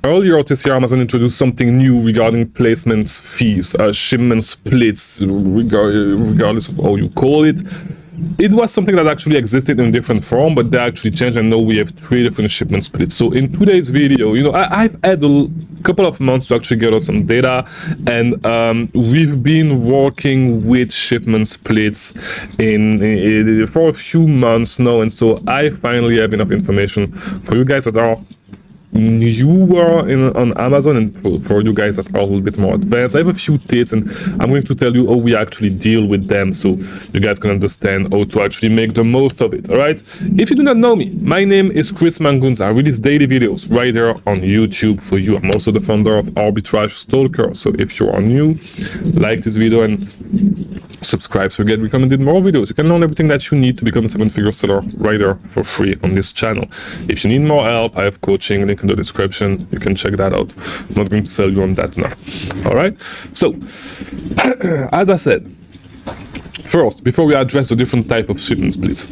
Earlier this year, Amazon introduced something new regarding placement fees, shipment splits, regardless of how you call it. It was something that actually existed in different form, but they actually changed, and now we have 3 different shipment splits. So in today's video, I've had a couple of months to actually get us some data, and we've been working with shipment splits for a few months now, and so I finally have enough information for you guys that are newer on Amazon, and for you guys that are a little bit more advanced. I have a few tips, and I'm going to tell you how we actually deal with them, so you guys can understand how to actually make the most of it. All right, if you do not know me, my name is Chris Manguns. I release daily videos right here on YouTube for you. I'm also the founder of Arbitrage Stalker, so if you are new, like this video and subscribe so you get recommended more videos. You can learn everything that you need to become a 7-figure seller right there for free on this channel. If you need more help, I have coaching, link in the description. You can check that out. I'm not going to sell you on that now. All right, so as I said, first, before we address the different type of shipment splits,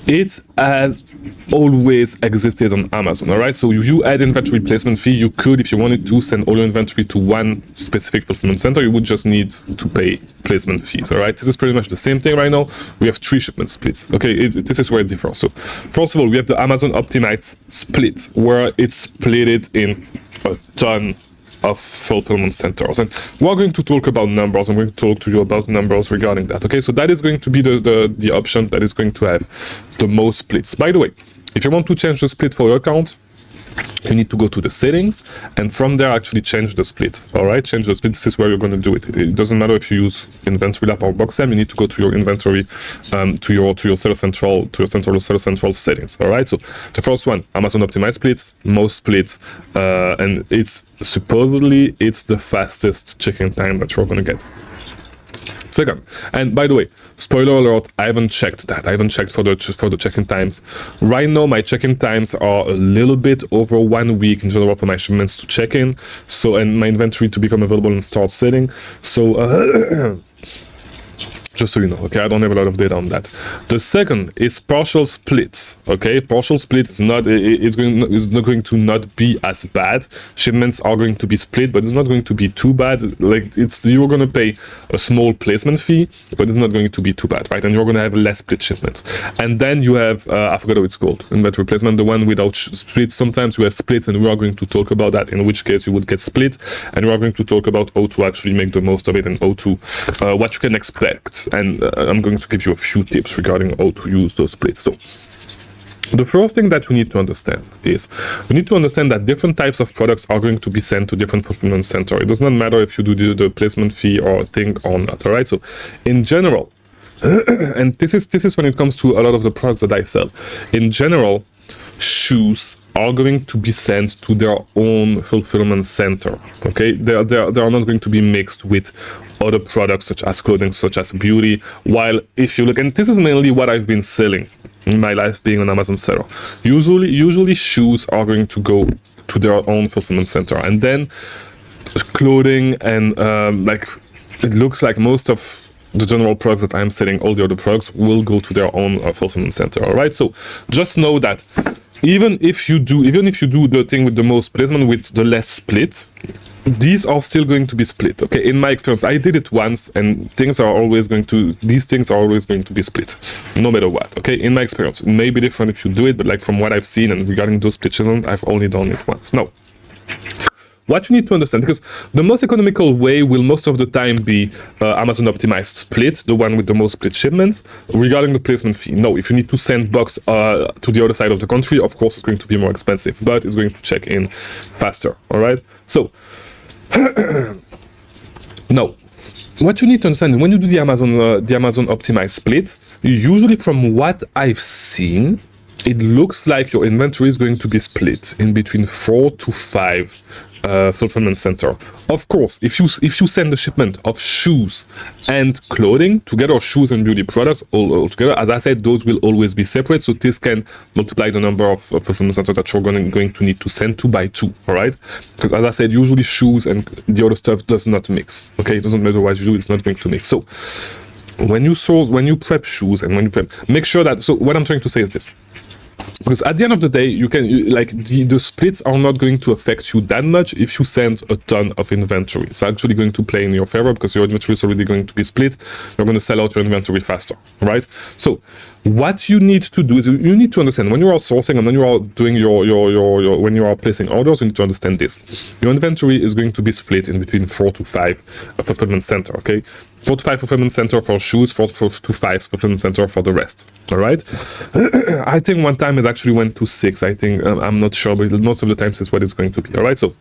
it has always existed on Amazon. All right, so you add inventory placement fee. You could, if you wanted to, send all your inventory to one specific fulfillment center. You would just need to pay placement fees. All right, this is pretty much the same thing right now. We have 3 shipment splits. Okay, this is where it differs. So first of all, we have the Amazon optimized split, where it's split it in a ton of fulfillment centers, and we're going to talk about numbers. I'm going to talk to you about numbers regarding that. Okay, so that is going to be the option that is going to have the most splits. By the way, if you want to change the split for your account, you need to go to the settings, and from there actually change the split. All right, change the split. This is where you're going to do it. It doesn't matter if you use Inventory Lab or Boxem. You need to go to your inventory, to your Seller Central, Seller Central settings. All right, so the first one, Amazon optimized split, most splits, and it's supposedly the fastest checking time that you're going to get. Second, and by the way, spoiler alert, I haven't checked that. I haven't checked for the check-in times. Right now, my check-in times are a little bit over 1 week in general for my shipments to check in. So, and my inventory to become available and start selling. So, just so you know, okay, I don't have a lot of data on that. The second is partial splits. Okay, partial split is not going to not be as bad. Shipments are going to be split, but it's not going to be too bad. Like you're going to pay a small placement fee, but it's not going to be too bad, right? And you're going to have less split shipments. And then you have I forgot what it's called, inventory placement, the one without splits. Sometimes you have splits, and we are going to talk about that. In which case you would get split, and we are going to talk about how to actually make the most of it, and how to what you can expect. And I'm going to give you a few tips regarding how to use those splits. So the first thing that you need to understand is you need to understand that different types of products are going to be sent to different fulfillment centers. It does not matter if you do the placement fee or thing or not. All right, so in general, and this is when it comes to a lot of the products that I sell. In general, shoes are going to be sent to their own fulfillment center. Okay, they are not going to be mixed with other products such as clothing, such as beauty. While if you look, and this is mainly what I've been selling in my life being an Amazon seller, usually shoes are going to go to their own fulfillment center, and then clothing and like it looks like most of the general products that I'm selling, all the other products will go to their own fulfillment center. All right, so just know that even if you do the thing with the most placement with the less split, these are still going to be split. Okay, in my experience, I did it once, and these things are always going to be split, no matter what. Okay, in my experience, it may be different if you do it, but like from what I've seen and regarding those split channels, I've only done it once. Now, what you need to understand, because the most economical way will most of the time be Amazon optimized split, the one with the most split shipments. Regarding the placement fee, no, if you need to send box to the other side of the country, of course it's going to be more expensive, but it's going to check in faster. All right, so now what you need to understand when you do the Amazon optimized split, usually from what I've seen, it looks like your inventory is going to be split in between 4 to 5 fulfillment center. Of course, if you send a shipment of shoes and clothing together, shoes and beauty products all together, as I said, those will always be separate. So this can multiply the number of fulfillment centers that you're going to need to send to by 2. All right, because as I said, usually shoes and the other stuff does not mix. Okay, it doesn't matter what you do, it's not going to mix. So when you prep shoes and when you prep, make sure that, so what I'm trying to say is this. Because at the end of the day, you can like the splits are not going to affect you that much if you send a ton of inventory. It's actually going to play in your favor because your inventory is already going to be split. You're going to sell out your inventory faster, right? So what you need to do is you need to understand when you are sourcing and when you are doing when you are placing orders, you need to understand this. Your inventory is going to be split in between 4 to 5 fulfillment center, okay? 4 to 5 fulfillment center for shoes, 4 to 5 fulfillment center for the rest. All right. I think one time it actually went to 6. I think I'm not sure, but most of the times it's what it's going to be. All right. So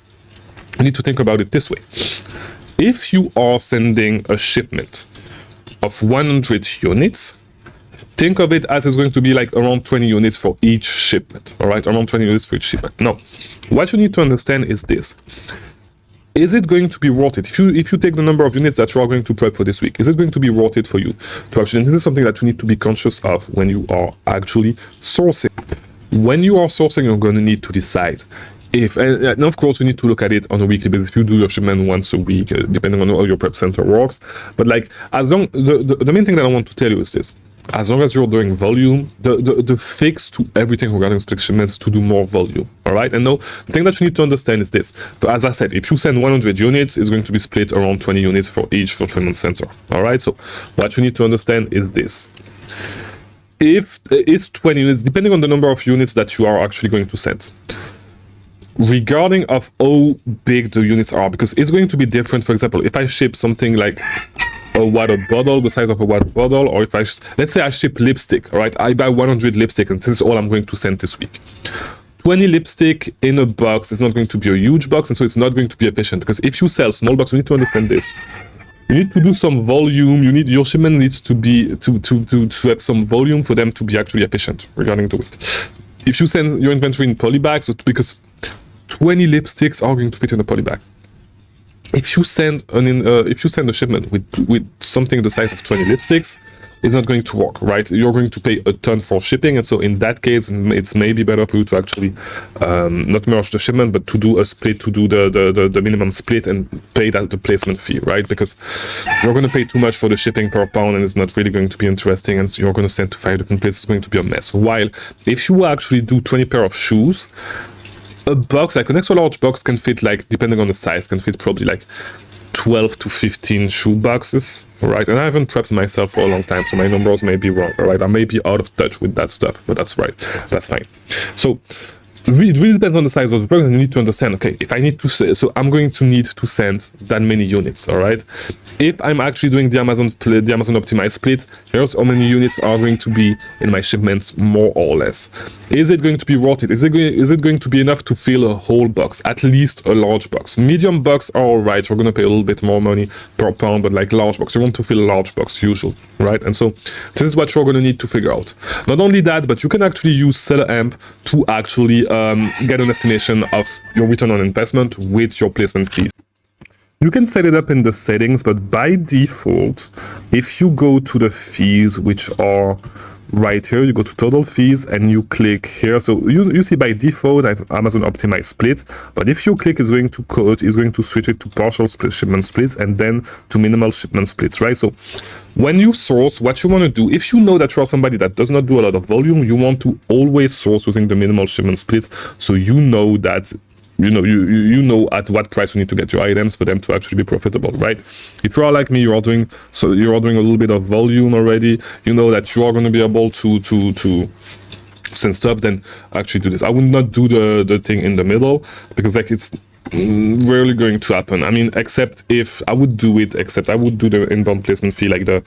you need to think about it this way. If you are sending a shipment of 100 units, think of it as it's going to be like around 20 units for each shipment. All right. Around 20 units for each shipment. Now, what you need to understand is this. Is it going to be worth it? If you take the number of units that you are going to prep for this week, is it going to be worth it for you to actually? And this is something that you need to be conscious of when you are actually sourcing. When you are sourcing, you're going to need to decide if, and of course, you need to look at it on a weekly basis. If you do your shipment once a week, depending on how your prep center works. But like, as long the main thing that I want to tell you is this. As long as you're doing volume, the fix to everything regarding split shipments is to do more volume. All right. And now the thing that you need to understand is this. So as I said, if you send 100 units, it's going to be split around 20 units for each fulfillment center. All right. So what you need to understand is this. If it's 20 units, depending on the number of units that you are actually going to send, regarding of how big the units are, because it's going to be different. For example, if I ship something like a water bottle, the size of a water bottle, or if let's say I ship lipstick, all right, I buy 100 lipstick and this is all I'm going to send this week. 20 lipstick in a box is not going to be a huge box, and so it's not going to be efficient, because if you sell small box, you need to understand this. You need to do some volume. Your shipment needs to be to have some volume for them to be actually efficient regarding the weight. If you send your inventory in poly bags, because 20 lipsticks are going to fit in a poly bag. If you send a shipment with something the size of 20 lipsticks, it's not going to work, right? You're going to pay a ton for shipping, and so in that case, it's maybe better for you to actually not merge the shipment, but to do a split, to do the minimum split and pay that the placement fee, right? Because you're going to pay too much for the shipping per pound, and it's not really going to be interesting, and so you're going to send to 5 different places. It's going to be a mess. While if you actually do 20 pair of shoes, a box, like an extra large box, can fit, like, depending on the size, can fit probably like 12 to 15 shoe boxes, right? And I haven't prepped myself for a long time, so my numbers may be wrong, all right? I may be out of touch with that stuff, but that's right. That's fine. So it really depends on the size of the product, and you need to understand, okay, if I need to say, so I'm going to need to send that many units, all right? If I'm actually doing the Amazon optimized split, here's how many units are going to be in my shipments, more or less. Is it going to be worth it? Is it going to be enough to fill a whole box, at least a large box? Medium box are all right. You're going to pay a little bit more money per pound, but like large box, you want to fill a large box usually, right? And so this is what you're going to need to figure out. Not only that, but you can actually use Seller Amp to actually get an estimation of your return on investment with your placement fees. You can set it up in the settings, but by default, if you go to the fees, which are right here, you go to total fees and you click here. So you see by default I have Amazon optimized split, but if you click, it's going to switch it to partial split shipment splits and then to minimal shipment splits, right? So when you source, what you want to do, if you know that you are somebody that does not do a lot of volume, you want to always source using the minimal shipment splits, so you know that you know at what price you need to get your items for them to actually be profitable, right? If you are like me, you are doing a little bit of volume already, you know that you are going to be able to send stuff, then actually do this. I would not do the thing in the middle, because like it's rarely going to happen. I mean, except I would do the inbound placement fee, like the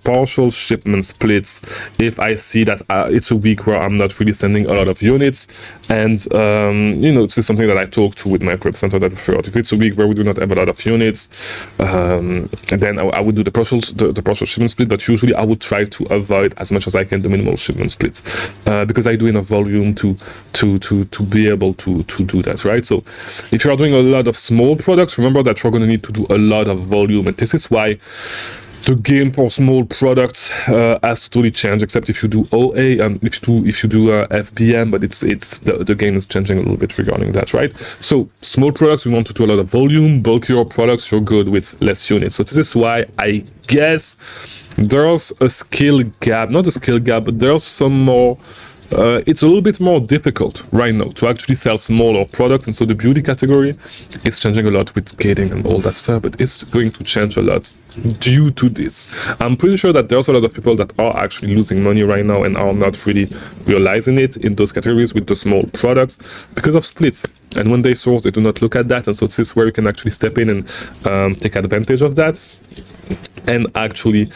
partial shipment splits, if I see that it's a week where I'm not really sending a lot of units, and this is something that I talk to with my prep center that preferred. If it's a week where we do not have a lot of units, then I would do the partial shipment split, but usually I would try to avoid as much as I can the minimal shipment splits, because I do enough volume to be able to do that, right? So if you are doing a lot of small products, remember that you're going to need to do a lot of volume, and this is why the game for small products has totally changed, except if you do OA and if you do FBM, but the game is changing a little bit regarding that, right? So small products, you want to do a lot of volume. Bulkier products, you're good with less units. So this is why I guess there's a skill gap, not a skill gap, but there's some more it's a little bit more difficult right now to actually sell smaller products, and so the beauty category is changing a lot with skating and all that stuff, but it's going to change a lot due to this. I'm pretty sure that there's a lot of people that are actually losing money right now and are not really realizing it in those categories with the small products because of splits. And when they source, they do not look at that, and so this is where you can actually step in and take advantage of that, and actually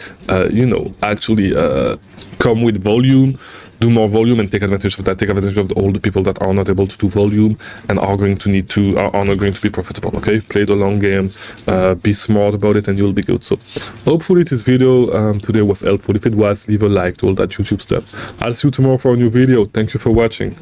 come with volume, do more volume, and take advantage of that. Take advantage of all the people that are not able to do volume and are not going to be profitable. Okay, play the long game, be smart about it, and you'll be good. So hopefully this video today was helpful. If it was, leave a like to all that YouTube stuff. I'll see you tomorrow for a new video. Thank you for watching.